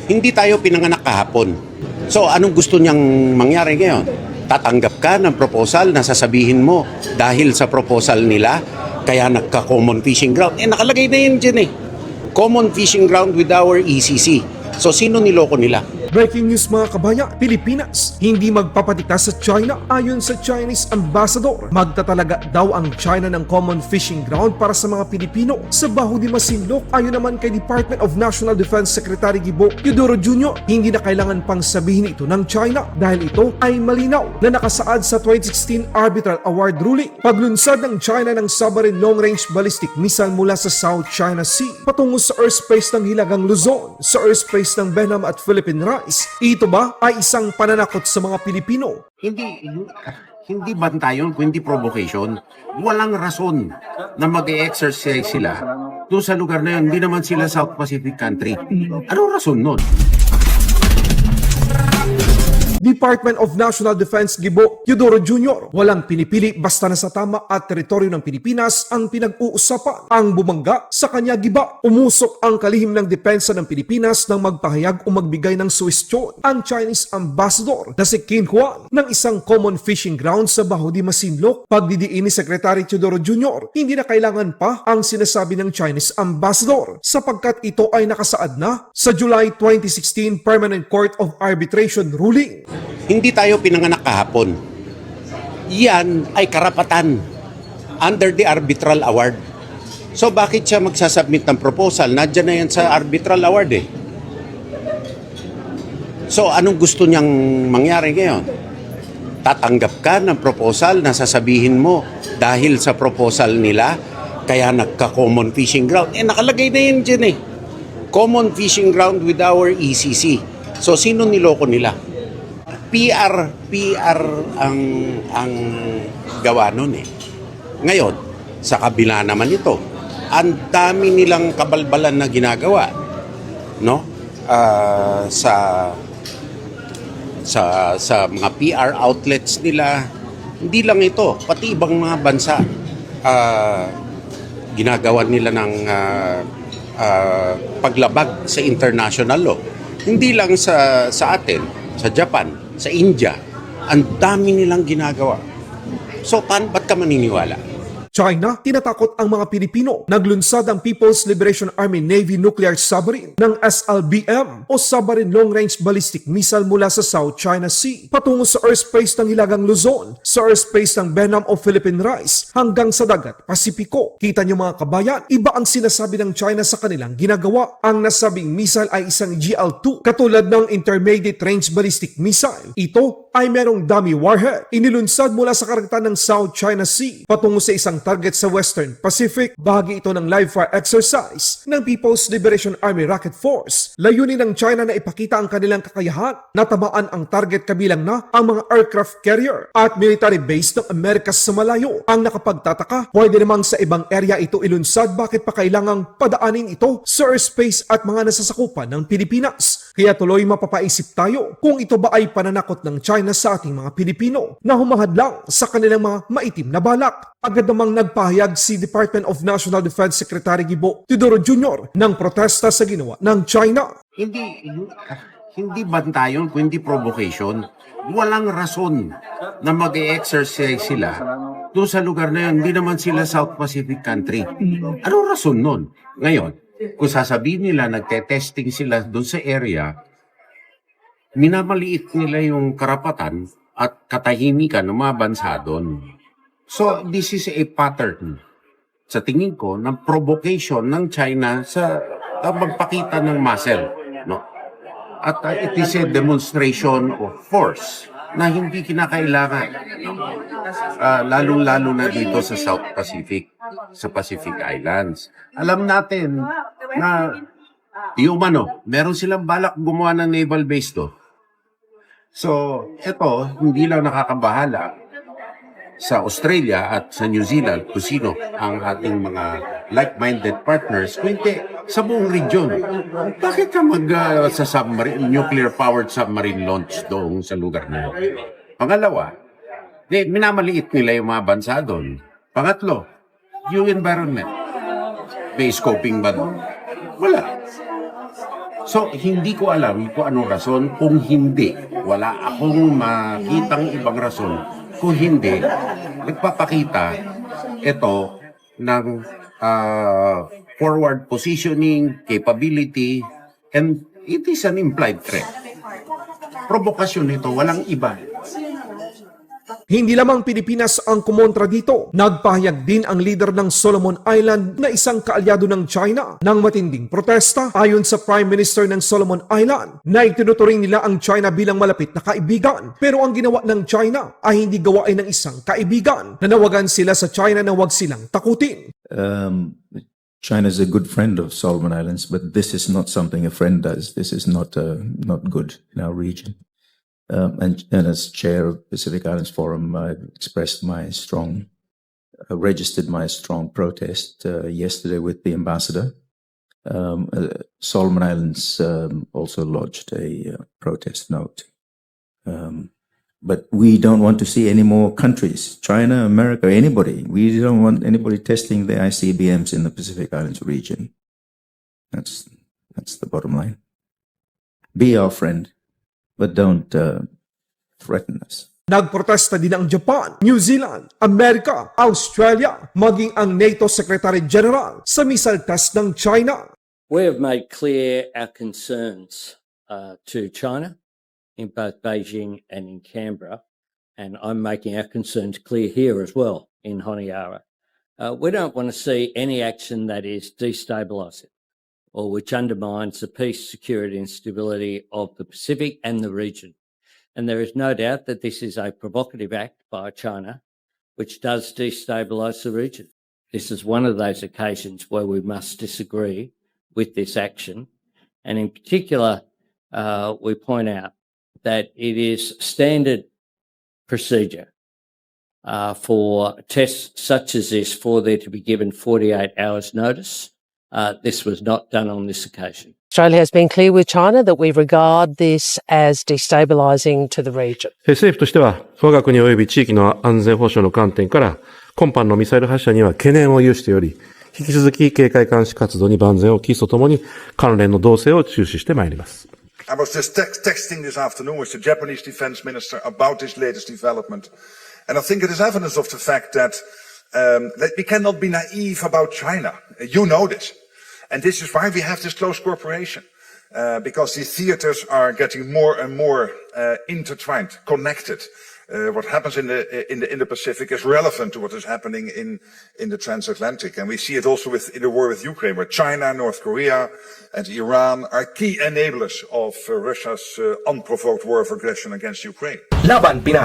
Hindi tayo pinanganak kahapon. So anong gusto niyang mangyari ngayon? Tatanggap ka ng proposal na sasabihin mo dahil sa proposal nila kaya nagka-common fishing ground. Nakalagay na yun dyan eh. Common fishing ground with our ECC. So sino niloko nila? Breaking news mga kabayan, Pilipinas hindi magpapatika sa China. Ayon sa Chinese ambassador, magtatalaga daw ang China ng common fishing ground para sa mga Pilipino sa Baho de Masinloc. Ayon naman kay Department of National Defense Secretary Gibo Teodoro Jr., hindi na kailangan pang sabihin ito ng China dahil ito ay malinaw na nakasaad sa 2016 Arbitral Award ruling. Paglunsad ng China ng submarine long-range ballistic missile mula sa South China Sea patungo sa airspace ng Hilagang Luzon, sa airspace ng Benham at Philippine Rice. Ito ba ay isang pananakot sa mga Pilipino? Hindi bantayon, kundi provocation. Walang rason na mag-exercise sila doon sa lugar na yun. Hindi naman sila South Pacific country. Anong rason nun? Department of National Defense Gibo Teodoro Jr., walang pinipili basta nasa tama at teritoryo ng Pilipinas ang pinag-uusapan. Ang bumangga sa kanya giba, umusok ang kalihim ng depensa ng Pilipinas nang magpahayag o magbigay ng suwestyon ang Chinese ambassador na si Qin Huang ng isang common fishing ground sa Baho de Masinloc. Pagdidiin ni Secretary Teodoro Jr., hindi na kailangan pa ang sinasabi ng Chinese ambassador sapagkat ito ay nakasaad na sa July 2016 Permanent Court of Arbitration ruling. Hindi tayo pinanganak kahapon. Yan ay karapatan under the arbitral award. So bakit siya magsasubmit ng proposal? Nandiyan na yan sa arbitral award eh. So anong gusto niyang mangyari ngayon? Tatanggap ka ng proposal na sasabihin mo dahil sa proposal nila kaya nagka-common fishing ground. Nakalagay na yun dyan eh. Common fishing ground with our ECC. So sino niloko nila? PR ang gawa nun eh. Ngayon, sa kabila naman ito, ang dami nilang kabalbalan na ginagawa, no? Sa mga PR outlets nila, hindi lang ito, pati ibang mga bansa, ginagawa nila ng paglabag sa international law. Hindi lang sa atin, sa Japan, sa India, ang dami nilang ginagawa. So, ba't ka maniniwala? China, tinatakot ang mga Pilipino. Naglunsad ang People's Liberation Army Navy nuclear submarine ng SLBM o Submarine Long Range Ballistic Missile mula sa South China Sea patungo sa airspace ng Hilagang Luzon, sa airspace ng Benham o Philippine Rice hanggang sa dagat Pasipiko. Kita niyo mga kabayan, iba ang sinasabi ng China sa kanilang ginagawa. Ang nasabing missile ay isang GL-2 katulad ng Intermediate Range Ballistic Missile. Ito ay merong dummy warhead. Inilunsad mula sa karagatan ng South China Sea patungo sa isang target sa Western Pacific. Bahagi ito ng live fire exercise ng People's Liberation Army Rocket Force. Layunin ng China na ipakita ang kanilang kakayahan na tamaan ang target kabilang na ang mga aircraft carrier at military base ng Amerikas sa malayo. Ang nakapagtataka, pwede namang sa ibang area ito ilunsad, bakit pa kailangang padaanin ito sa airspace at mga nasasakupan ng Pilipinas? Kaya tuloy mapapaisip tayo kung ito ba ay pananakot ng China sa ating mga Pilipino na humahadlang sa kanilang mga maitim na balak. Agad namang nagpahayag si Department of National Defense Secretary Gibo Teodoro Jr. ng protesta sa ginawa ng China. Hindi bantayon, kundi provocation. Walang rason na mag-exercise sila doon sa lugar na yun. Hindi naman sila South Pacific country. Anong rason nun? Ngayon, kung sasabihin nila nagte-testing sila doon sa area, minamaliit nila yung karapatan at katahimikan ng mga bansa doon. So, this is a pattern, sa tingin ko, ng provocation ng China sa magpakita ng muscle. No? At it is a demonstration of force na hindi kinakailangan. No? Lalo-lalo na dito sa South Pacific, sa Pacific Islands. Alam natin na meron silang balak gumawa ng naval base to. So, ito, hindi lang nakakabahala sa Australia at sa New Zealand kung sino ang ating mga like-minded partners, kundi sa buong region. Bakit ka sa nuclear-powered submarine launch doon sa lugar na yun? Pangalawa, minamaliit nila yung mga bansa doon. Pangatlo, yung environment. May scoping ba doon? Wala. So, hindi ko alam kung anong rason. Kung hindi, wala akong makitang ibang rason. Kung hindi, nagpapakita ito ng forward positioning, capability, and it is an implied threat. Provokasyon nito, walang iba. Hindi lamang Pilipinas ang kumontra dito. Nagpahayag din ang leader ng Solomon Island na isang kaalyado ng China ng matinding protesta. Ayon sa Prime Minister ng Solomon Island, na itinuturing nila ang China bilang malapit na kaibigan. Pero ang ginawa ng China ay hindi gawain ng isang kaibigan. Nanawagan sila sa China na huwag silang takutin. China is a good friend of Solomon Islands, but this is not something a friend does. This is not good in our region. And as chair of Pacific Islands Forum, I've registered my strong protest yesterday with the ambassador. Solomon Islands also lodged a protest note. But we don't want to see any more countries, China, America, anybody. We don't want anybody testing the ICBMs in the Pacific Islands region. That's the bottom line. Be our friend, but don't threaten us. Nagprotesta din ang Japan, New Zealand, Amerika, Australia, maging ang NATO Secretary General sa missile test ng China. We have made clear our concerns to China in both Beijing and in Canberra, and I'm making our concerns clear here as well in Honiara. We don't want to see any action that is destabilising or which undermines the peace, security and stability of the Pacific and the region. And there is no doubt that this is a provocative act by China which does destabilise the region. This is one of those occasions where we must disagree with this action. And in particular, we point out that it is standard procedure for tests such as this for there to be given 48 hours notice. This was not done on this occasion. Australia has been clear with China that we regard this as destabilising to the region. 政府としては、我が国及び地域の安全保障の観点から、今般のミサイル発射には懸念を有しており、引き続き警戒監視活動に万全を期すとともに、関連の動静を注視してまいります。I was just texting this afternoon with the Japanese defense minister about this latest development. And I think it is evidence of the fact that we cannot be naive about China. You know this. And this is why we have this close cooperation. Because these theaters are getting more and more intertwined, connected. What happens in the Pacific is relevant to what is happening in the transatlantic. And we see it also in the war with Ukraine, where China, North Korea, and Iran are key enablers of Russia's unprovoked war of aggression against Ukraine. Laban Pinas.